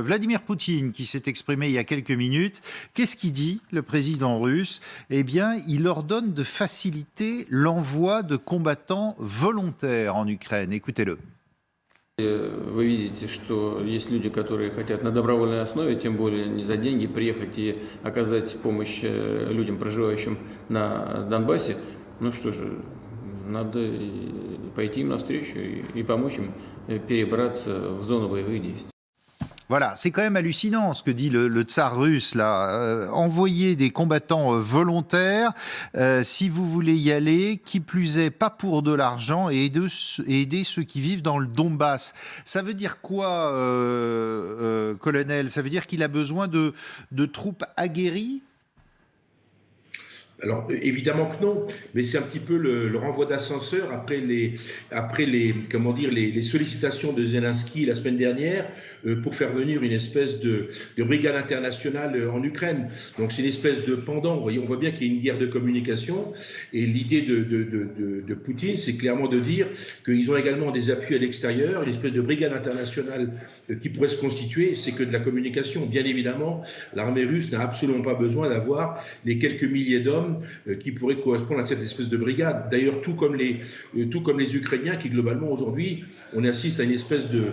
Vladimir Poutine, qui s'est exprimé il y a quelques minutes. Qu'est-ce qu'il dit, le président russe? Eh bien, il ordonne de faciliter l'envoi de combattants volontaires en Ukraine. Écoutez-le. Вы видите, что есть люди, которые хотят на добровольной основе, тем более не за деньги, приехать и оказать помощь людям, проживающим на Донбассе. Ну что же, надо пойти им навстречу и помочь им перебраться в зону боевых действий. Voilà, c'est quand même hallucinant ce que dit le tsar russe là. Envoyer des combattants volontaires, si vous voulez y aller, qui plus est, pas pour de l'argent, et aider ceux qui vivent dans le Donbass. Ça veut dire quoi, colonel? Ça veut dire qu'il a besoin de troupes aguerries? Alors évidemment que non, mais c'est un petit peu le renvoi d'ascenseur après les sollicitations de Zelensky la semaine dernière pour faire venir une espèce de brigade internationale en Ukraine. Donc c'est une espèce de pendant. Vous voyez, on voit bien qu'il y a une guerre de communication, et l'idée de Poutine, c'est clairement de dire qu'ils ont également des appuis à l'extérieur, une espèce de brigade internationale qui pourrait se constituer. C'est que de la communication. Bien évidemment, l'armée russe n'a absolument pas besoin d'avoir les quelques milliers d'hommes qui pourraient correspondre à cette espèce de brigade. D'ailleurs, tout comme les Ukrainiens qui, globalement, aujourd'hui, on assiste à une espèce de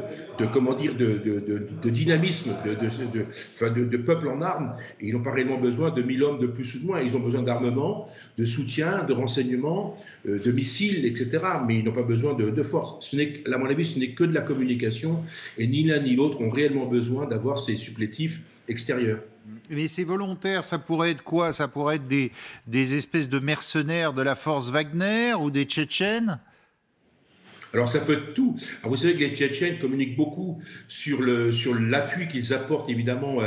dynamisme, de peuple en armes, et ils n'ont pas réellement besoin de 1000 hommes de plus ou de moins. Ils ont besoin d'armement, de soutien, de renseignements, de missiles, etc. Mais ils n'ont pas besoin de force. À mon avis, ce n'est que de la communication, et ni l'un ni l'autre ont réellement besoin d'avoir ces supplétifs extérieurs. Mais ces volontaires, ça pourrait être quoi? Ça pourrait être des espèces de mercenaires de la force Wagner ou des Tchétchènes? Alors ça peut être tout. Alors vous savez que les Tchétchènes communiquent beaucoup sur l'appui qu'ils apportent évidemment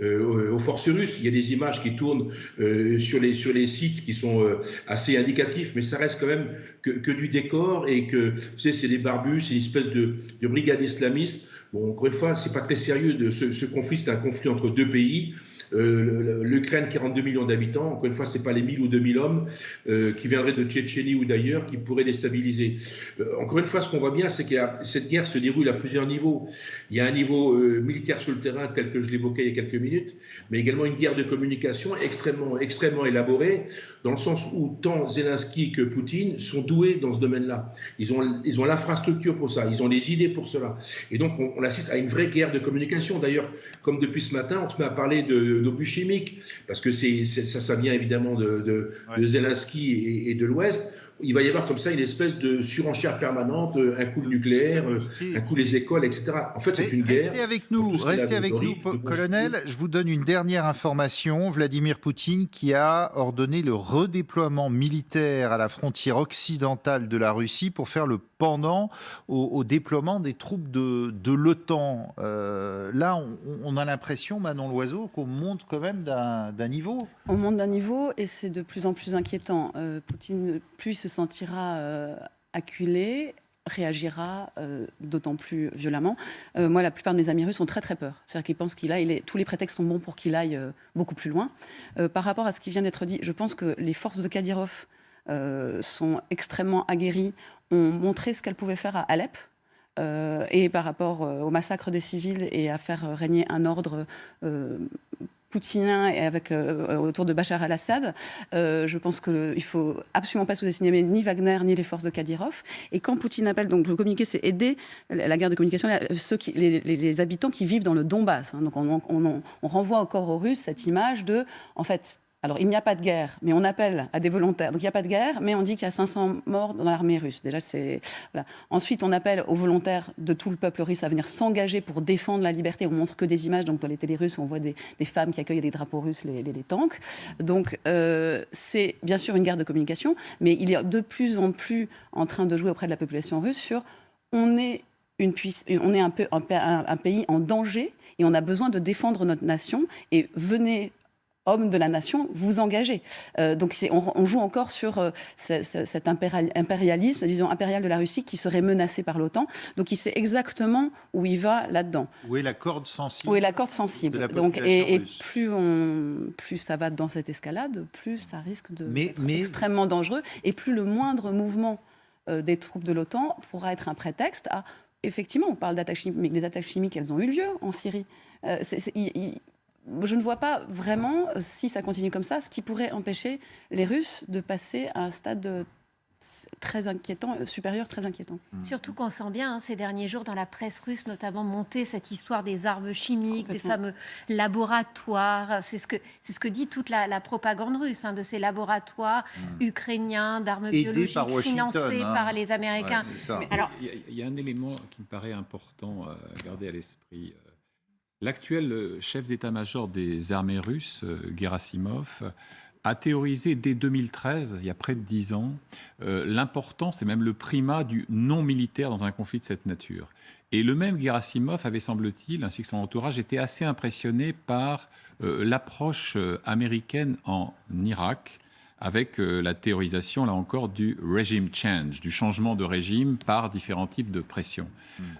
aux forces russes. Il y a des images qui tournent sur les sites qui sont assez indicatifs, mais ça reste quand même que du décor, et que vous savez, c'est des barbus, c'est une espèce de brigade islamiste. Bon, encore une fois, c'est pas très sérieux. Ce conflit, c'est un conflit entre deux pays. L'Ukraine, 42 millions d'habitants, encore une fois, ce n'est pas les 1000 ou 2000 hommes qui viendraient de Tchétchénie ou d'ailleurs qui pourraient déstabiliser. Encore une fois, ce qu'on voit bien, c'est que cette guerre se déroule à plusieurs niveaux. Il y a un niveau militaire sur le terrain, tel que je l'évoquais il y a quelques minutes, mais également une guerre de communication extrêmement élaborée, dans le sens où tant Zelensky que Poutine sont doués dans ce domaine-là. Ils ont l'infrastructure pour ça, ils ont les idées pour cela. Et donc, on assiste à une vraie guerre de communication. D'ailleurs, comme depuis ce matin, on se met à parler d'obus chimiques, parce que ça vient évidemment de Zelensky et de l'Ouest. Il va y avoir comme ça une espèce de surenchère permanente, un coup le nucléaire, un coup les écoles, etc. En fait, c'est une guerre. Restez avec nous, colonel. Je vous donne une dernière information. Vladimir Poutine qui a ordonné le redéploiement militaire à la frontière occidentale de la Russie pour faire le pendant au déploiement des troupes de l'OTAN. Là, on a l'impression, Manon Loiseau, qu'on monte quand même d'un niveau. On monte d'un niveau, et c'est de plus en plus inquiétant. Poutine, plus il se sentira acculé, réagira d'autant plus violemment. Moi, la plupart de mes amis russes ont très très peur. C'est-à-dire qu'ils pensent tous les prétextes sont bons pour qu'il aille beaucoup plus loin. Par rapport à ce qui vient d'être dit, je pense que les forces de Kadyrov sont extrêmement aguerries, ont montré ce qu'elles pouvaient faire à Alep. Et par rapport au massacre des civils et à faire régner un ordre poutinien et autour de Bachar el-Assad, je pense qu'il ne faut absolument pas sous-estimer ni Wagner ni les forces de Kadyrov. Et quand Poutine appelle, donc le communiqué, c'est aider la guerre de communication, les habitants qui vivent dans le Donbass. Hein. Donc on renvoie encore aux Russes cette image de, en fait, alors, il n'y a pas de guerre, mais on appelle à des volontaires. Donc, il n'y a pas de guerre, mais on dit qu'il y a 500 morts dans l'armée russe. Déjà, voilà. Ensuite, on appelle aux volontaires de tout le peuple russe à venir s'engager pour défendre la liberté. On montre que des images, donc dans les télés russes, on voit des femmes qui accueillent les drapeaux russes, les tanks. Donc, c'est bien sûr une guerre de communication, mais il est de plus en plus en train de jouer auprès de la population russe sur on est un pays en danger et on a besoin de défendre notre nation, et venez, hommes de la nation, vous engagez. Donc on joue encore sur cet impérialisme, disons impérial de la Russie, qui serait menacé par l'OTAN. Donc il sait exactement où il va là-dedans. Où est la corde sensible? Où est la corde sensible. Donc, et plus ça va dans cette escalade, plus ça risque d'être extrêmement dangereux, et plus le moindre mouvement des troupes de l'OTAN pourra être un prétexte à effectivement, on parle d'attaques chimiques, mais les attaques chimiques, elles ont eu lieu en Syrie. Je ne vois pas vraiment, si ça continue comme ça, ce qui pourrait empêcher les Russes de passer à un stade très inquiétant, supérieur, très inquiétant. Surtout qu'on sent bien ces derniers jours dans la presse russe, notamment monter cette histoire des armes chimiques, des fameux laboratoires. C'est ce que dit toute la propagande russe, de ces laboratoires ukrainiens d'armes biologiques financés par les Américains. Ouais, c'est ça. Alors, il y a un élément qui me paraît important à garder à l'esprit. L'actuel chef d'état-major des armées russes, Gerasimov, a théorisé dès 2013, il y a près de 10 ans, l'importance et même le primat du non-militaire dans un conflit de cette nature. Et le même Gerasimov avait, semble-t-il, ainsi que son entourage, été assez impressionné par l'approche américaine en Irak, avec la théorisation, là encore, du regime change, du changement de régime par différents types de pressions.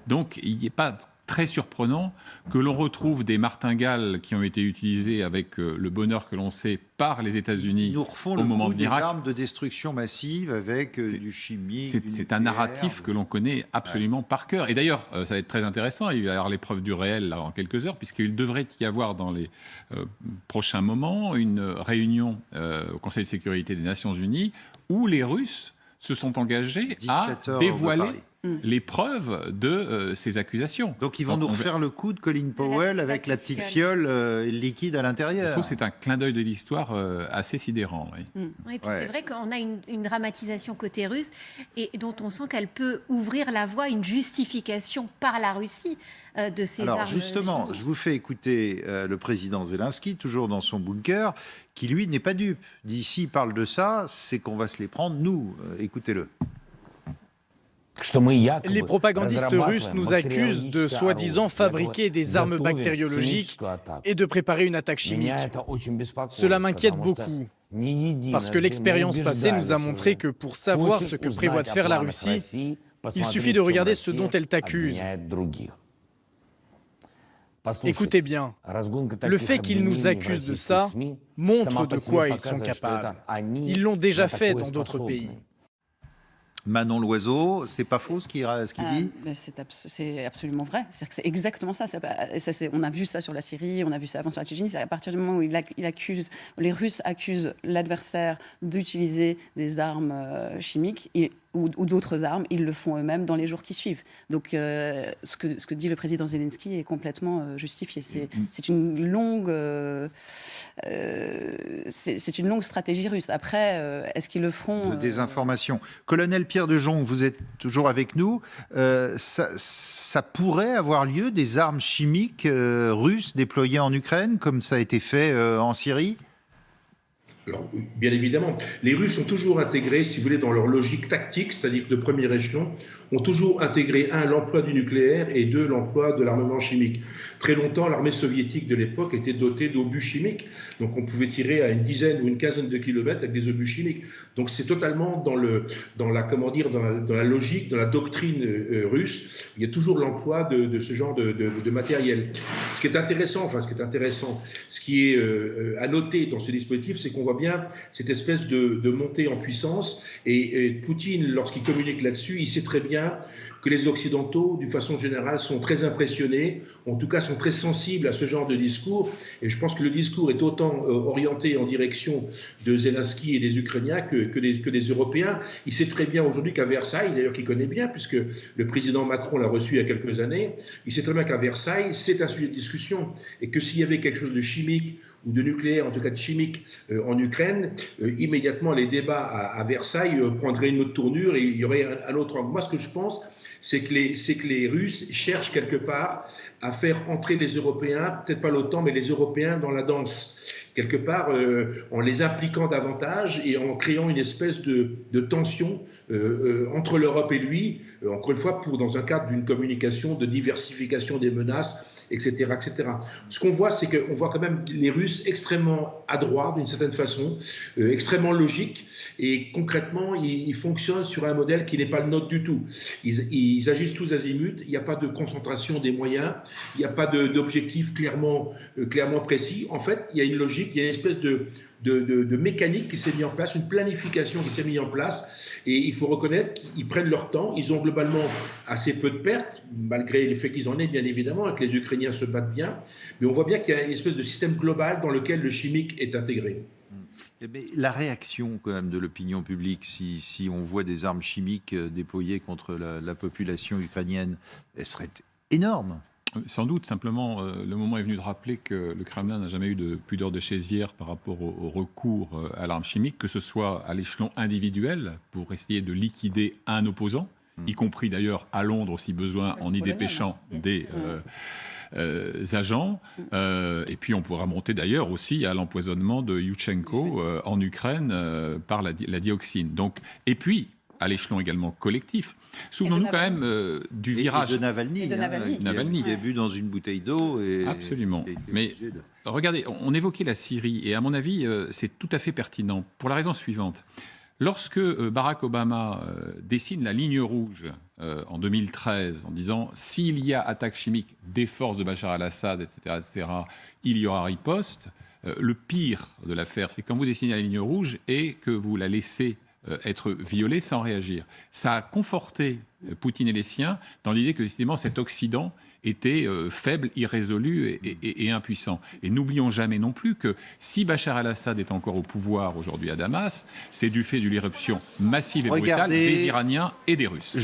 Donc, il n'est pas très surprenant que l'on retrouve des martingales qui ont été utilisées avec le bonheur que l'on sait par les États-Unis nous refont au moment de des l'Irak. armes de destruction massive avec du chimique. C'est un narratif que l'on connaît absolument par cœur. Et d'ailleurs, ça va être très intéressant. Il va y avoir l'épreuve du réel là, en quelques heures, puisqu'il devrait y avoir dans les prochains moments une réunion au Conseil de sécurité des Nations Unies où les Russes se sont engagés à dévoiler les preuves de ces accusations. Donc ils vont nous refaire le coup de Colin Powell avec la petite fiole liquide à l'intérieur. Je trouve que c'est un clin d'œil de l'histoire assez sidérant. Oui. Et puis c'est vrai qu'on a une dramatisation côté russe et dont on sent qu'elle peut ouvrir la voie à une justification par la Russie de ces armes. Alors justement, je vous fais écouter le président Zelensky, toujours dans son bunker, qui lui n'est pas dupe. D'ici, il parle de ça, c'est qu'on va se les prendre, nous. Écoutez-le. Les propagandistes russes nous accusent de soi-disant fabriquer des armes bactériologiques et de préparer une attaque chimique. Cela m'inquiète beaucoup, parce que l'expérience passée nous a montré que pour savoir ce que prévoit de faire la Russie, il suffit de regarder ce dont elle t'accuse. Écoutez bien, le fait qu'ils nous accusent de ça montre de quoi ils sont capables. Ils l'ont déjà fait dans d'autres pays. Manon Loiseau, c'est pas faux ce qu'il dit? C'est absolument vrai. C'est exactement ça. On a vu ça sur la Syrie, on a vu ça avant sur la Tchétchénie. C'est à partir du moment où les Russes accusent l'adversaire d'utiliser des armes chimiques ou d'autres armes, ils le font eux-mêmes dans les jours qui suivent. Donc ce que dit le président Zelensky est complètement justifié. C'est une longue stratégie russe. Après, est-ce qu'ils le feront de désinformation. Colonel Pierre de Jong, vous êtes toujours avec nous. Ça pourrait avoir lieu, des armes chimiques russes déployées en Ukraine, comme ça a été fait en Syrie? Alors, bien évidemment, les Russes ont toujours intégré, si vous voulez, dans leur logique tactique, c'est-à-dire de premier échelon, ont toujours intégré, l'emploi du nucléaire et l'emploi de l'armement chimique. Très longtemps, l'armée soviétique de l'époque était dotée d'obus chimiques. Donc on pouvait tirer à une dizaine ou une quinzaine de kilomètres avec des obus chimiques. Donc c'est totalement dans la logique, dans la doctrine russe. Il y a toujours l'emploi de ce genre de matériel. Ce qui est intéressant, ce qui est à noter dans ce dispositif, c'est qu'on voit bien cette espèce de montée en puissance. Et Poutine, lorsqu'il communique là-dessus, il sait très bien que les Occidentaux, d'une façon générale, sont très impressionnés, en tout cas sont très sensibles à ce genre de discours. Et je pense que le discours est autant orienté en direction de Zelensky et des Ukrainiens que des Européens. Il sait très bien aujourd'hui qu'à Versailles, d'ailleurs qu'il connaît bien, puisque le président Macron l'a reçu il y a quelques années, il sait très bien qu'à Versailles, c'est un sujet de discussion. Et que s'il y avait quelque chose de chimique ou de nucléaire, en tout cas de chimique, en Ukraine, immédiatement les débats à Versailles prendraient une autre tournure et il y aurait un autre angle. Moi, ce que je pense, c'est que les Russes cherchent quelque part à faire entrer les Européens, peut-être pas l'OTAN, mais les Européens dans la danse. Quelque part, en les impliquant davantage et en créant une espèce de tension entre l'Europe et lui, encore une fois, dans un cadre d'une communication, de diversification des menaces, etc., etc. Ce qu'on voit, c'est qu'on voit quand même les Russes extrêmement adroits, d'une certaine façon, extrêmement logiques, et concrètement, ils fonctionnent sur un modèle qui n'est pas le nôtre du tout. Ils agissent tous azimuts, il n'y a pas de concentration des moyens, il n'y a pas d'objectif clairement précis. En fait, il y a une logique logique, il y a une espèce de mécanique qui s'est mise en place, une planification qui s'est mise en place. Et il faut reconnaître qu'ils prennent leur temps. Ils ont globalement assez peu de pertes, malgré le fait qu'ils en aient, bien évidemment, et que les Ukrainiens se battent bien. Mais on voit bien qu'il y a une espèce de système global dans lequel le chimique est intégré. Mais la réaction quand même de l'opinion publique, si on voit des armes chimiques déployées contre la population ukrainienne, elle serait énorme. Sans doute, simplement, le moment est venu de rappeler que le Kremlin n'a jamais eu de pudeur de chaisière par rapport au recours à l'arme chimique, que ce soit à l'échelon individuel, pour essayer de liquider un opposant, y compris d'ailleurs à Londres, si besoin, en y dépêchant des agents. Et puis on pourra monter d'ailleurs aussi à l'empoisonnement de Yushchenko en Ukraine par la dioxine. Donc, et puis, à l'échelon également collectif. Souvenons-nous quand même du virage. Et de Navalny. Qui a bu dans une bouteille d'eau. Absolument. Mais regardez, on évoquait la Syrie, et à mon avis, c'est tout à fait pertinent, pour la raison suivante. Lorsque Barack Obama dessine la ligne rouge en 2013, en disant « s'il y a attaque chimique des forces de Bachar al-Assad, etc., il y aura riposte », le pire de l'affaire, c'est quand vous dessinez la ligne rouge et que vous la laissez être violée sans réagir. Ça a conforté Poutine et les siens dans l'idée que, décidément, cet Occident était faible, irrésolu et impuissant. Et n'oublions jamais non plus que si Bachar al-Assad est encore au pouvoir aujourd'hui à Damas, c'est du fait de l'irruption massive et brutale des Iraniens et des Russes.